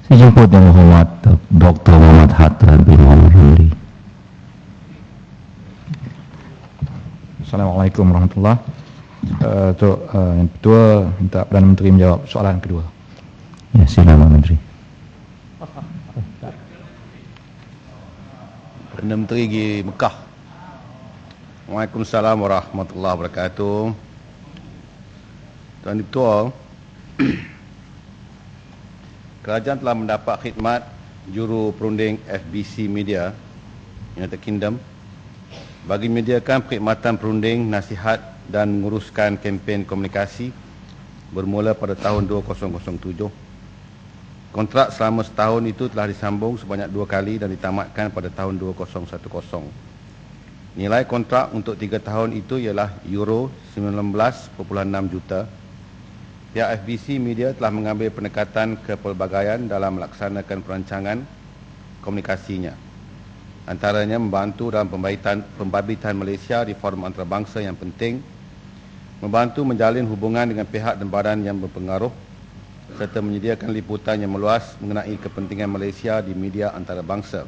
Saya jemput Yang Berhormat Dr. Muhammad Hatta bin Muhammad Ramli. Assalamualaikum warahmatullahi wabarakatuh. Untuk yang kedua, minta Perdana Menteri menjawab soalan kedua. Ya, silakan Menteri. Perdana Menteri di Mekah. Waalaikumsalam warahmatullahi wabarakatuh. Tuan Ketua, kerajaan telah mendapat khidmat juru perunding FBC Media United Kingdom bagi menyediakan perkhidmatan perunding, nasihat dan menguruskan kempen komunikasi bermula pada tahun 2007. Kontrak selama setahun itu telah disambung sebanyak 2 kali dan ditamatkan pada tahun 2010. Nilai kontrak untuk 3 tahun itu ialah euro 19.6 juta. Pihak FBC Media telah mengambil pendekatan kepelbagaian dalam melaksanakan perancangan komunikasinya. Antaranya membantu dalam pembabitian Malaysia di forum antarabangsa yang penting, membantu menjalin hubungan dengan pihak dan badan yang berpengaruh, serta menyediakan liputan yang meluas mengenai kepentingan Malaysia di media antarabangsa.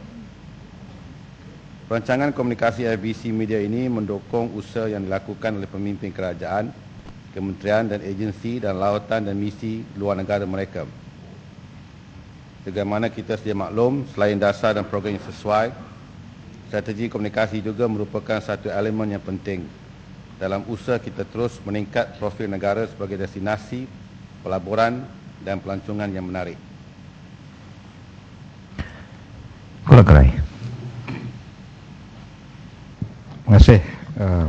Perancangan komunikasi FBC Media ini mendukung usaha yang dilakukan oleh pemimpin kerajaan, kementerian dan agensi dan lawatan dan misi luar negara mereka. Sebagaimana kita sedia maklum, selain dasar dan program yang sesuai, strategi komunikasi juga merupakan satu elemen yang penting dalam usaha kita terus meningkat profil negara sebagai destinasi pelaburan dan pelancongan yang menarik. Kulakerai. Terima kasih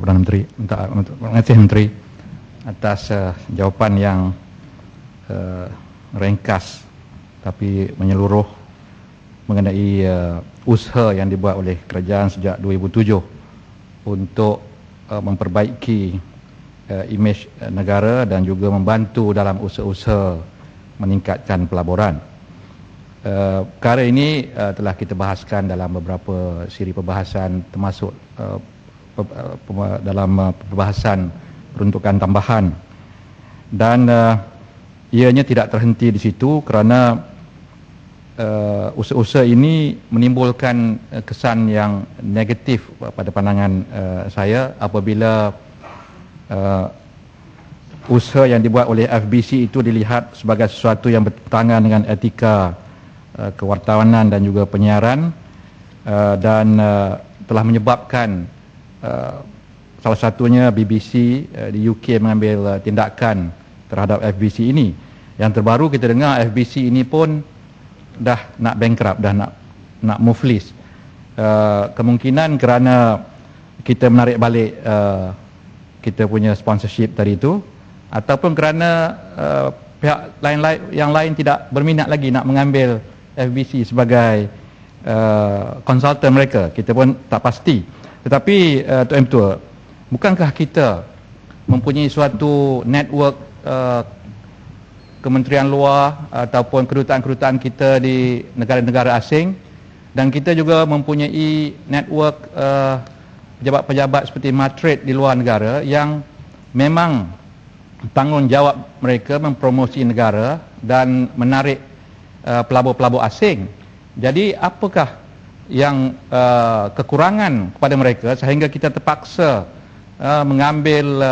Perdana Menteri, terima kasih Menteri atas jawapan yang ringkas tapi menyeluruh mengenai usaha yang dibuat oleh kerajaan sejak 2007 untuk memperbaiki imej negara dan juga membantu dalam usaha-usaha meningkatkan pelaburan. Perkara ini telah kita bahaskan dalam beberapa siri perbahasan, termasuk dalam perbahasan peruntukan tambahan, dan ianya tidak terhenti di situ kerana usaha-usaha ini menimbulkan kesan yang negatif pada pandangan saya apabila usaha yang dibuat oleh FBC itu dilihat sebagai sesuatu yang bertentangan dengan etika kewartawanan dan juga penyiaran, dan telah menyebabkan salah satunya BBC di UK mengambil tindakan terhadap FBC ini. Yang terbaru kita dengar FBC ini pun dah nak bankrupt, dah nak muflis. Kemungkinan kerana kita menarik balik kita punya sponsorship tadi itu, ataupun kerana pihak yang lain tidak berminat lagi nak mengambil FBC sebagai konsultan mereka. Kita pun tak pasti. Tetapi Tuan Ketua, bukankah kita mempunyai suatu network kementerian luar ataupun kedutaan-kedutaan kita di negara-negara asing, dan kita juga mempunyai network pejabat-pejabat seperti matrid di luar negara yang memang tanggungjawab mereka mempromosi negara dan menarik pelabur-pelabur asing. Jadi apakah yang kekurangan kepada mereka sehingga kita terpaksa mengambil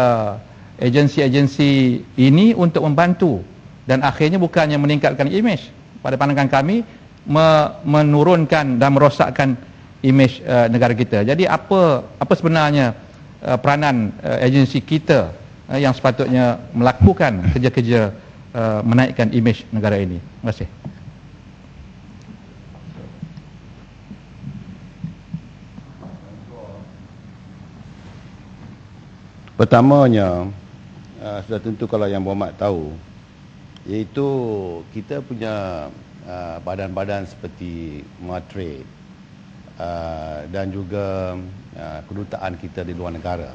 agensi-agensi ini untuk membantu, dan akhirnya bukannya meningkatkan imej, pada pandangan kami menurunkan dan merosakkan imej negara kita. Jadi apa sebenarnya peranan agensi kita yang sepatutnya melakukan kerja-kerja menaikkan imej negara ini? Terima kasih. Pertamanya, sudah tentu kalau Yang Berhormat tahu, iaitu kita punya badan-badan seperti matrid dan juga kedutaan kita di luar negara.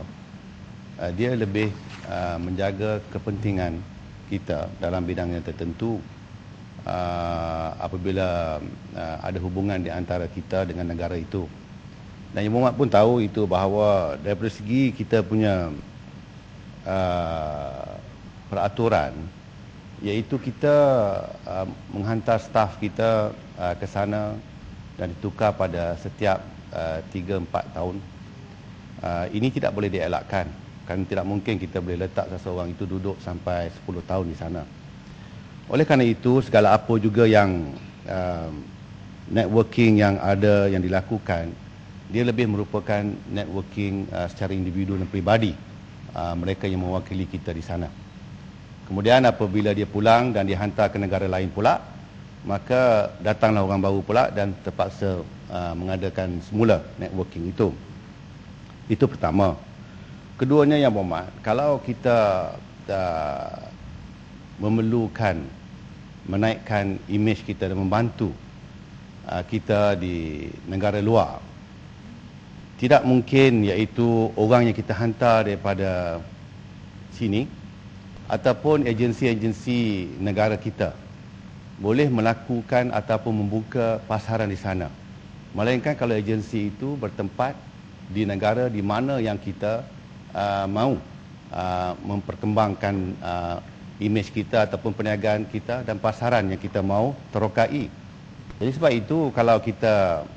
Dia lebih menjaga kepentingan kita dalam bidang yang tertentu apabila ada hubungan di antara kita dengan negara itu. Dan Yang Berhormat pun tahu itu bahawa daripada segi kita punya peraturan iaitu kita menghantar staf kita ke sana dan ditukar pada setiap 3-4 tahun. Ini tidak boleh dielakkan, kerana tidak mungkin kita boleh letak seseorang itu duduk sampai 10 tahun di sana. Oleh kerana itu, segala apa juga yang networking yang ada, yang dilakukan, dia lebih merupakan networking secara individu dan peribadi mereka yang mewakili kita di sana. Kemudian apabila dia pulang dan dihantar ke negara lain pula, maka datanglah orang baru pula dan terpaksa mengadakan semula networking itu. Itu pertama. Keduanya yang berhormat, kalau kita memerlukan menaikkan imej kita dan membantu kita di negara luar, tidak mungkin iaitu orang yang kita hantar daripada sini ataupun agensi-agensi negara kita boleh melakukan ataupun membuka pasaran di sana. Melainkan kalau agensi itu bertempat di negara di mana yang kita mahu memperkembangkan imej kita ataupun perniagaan kita dan pasaran yang kita mahu terokai. Jadi sebab itu kalau kita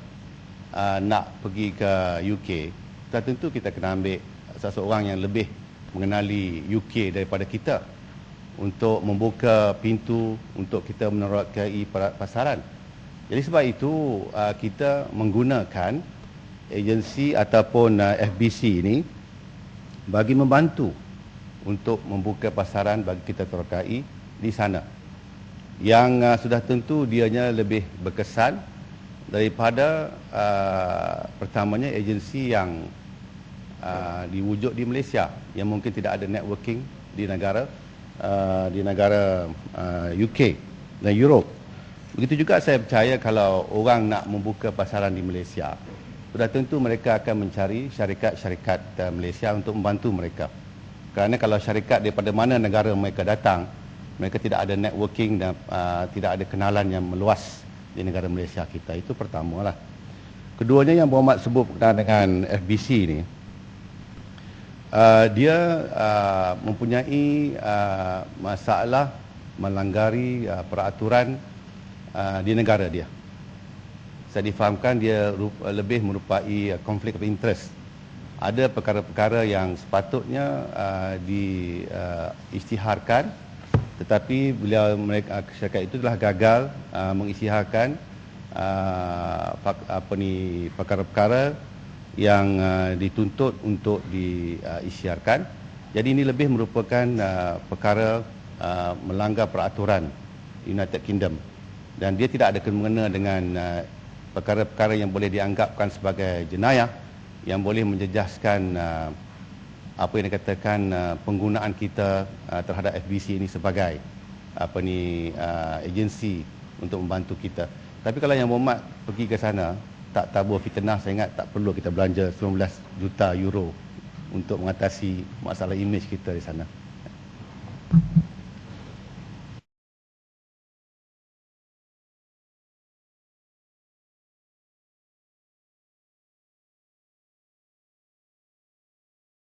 nak pergi ke UK, tentu kita kena ambil seseorang yang lebih mengenali UK daripada kita untuk membuka pintu untuk kita menerokai pasaran. Jadi sebab itu kita menggunakan agensi ataupun FBC ini bagi membantu untuk membuka pasaran bagi kita terokai di sana. Yang sudah tentu dianya lebih berkesan daripada pertamanya agensi yang diwujud di Malaysia yang mungkin tidak ada networking di negara UK dan Europe. Begitu juga saya percaya kalau orang nak membuka pasaran di Malaysia, sudah tentu mereka akan mencari syarikat-syarikat Malaysia untuk membantu mereka. Kerana kalau syarikat daripada mana negara mereka datang, mereka tidak ada networking dan tidak ada kenalan yang meluas di negara Malaysia kita. Itu pertamalah. Keduanya yang berhormat sebut berkenaan dengan FBC ini, dia mempunyai masalah melanggari peraturan di negara dia. Saya difahamkan dia lebih merupai konflik of interest. Ada perkara-perkara yang sepatutnya diisytiharkan, tetapi beliau syarikat itu telah gagal mengisytiharkan perkara-perkara yang dituntut untuk diisytiharkan. Jadi ini lebih merupakan perkara melanggar peraturan United Kingdom dan dia tidak ada kena-mengena dengan perkara-perkara yang boleh dianggapkan sebagai jenayah yang boleh menjejaskan apa yang dikatakan penggunaan kita terhadap FBC ini sebagai agensi untuk membantu kita. Tapi kalau yang berhormat pergi ke sana, tak tabur fitnah, saya ingat tak perlu kita belanja 19 juta euro untuk mengatasi masalah imej kita di sana.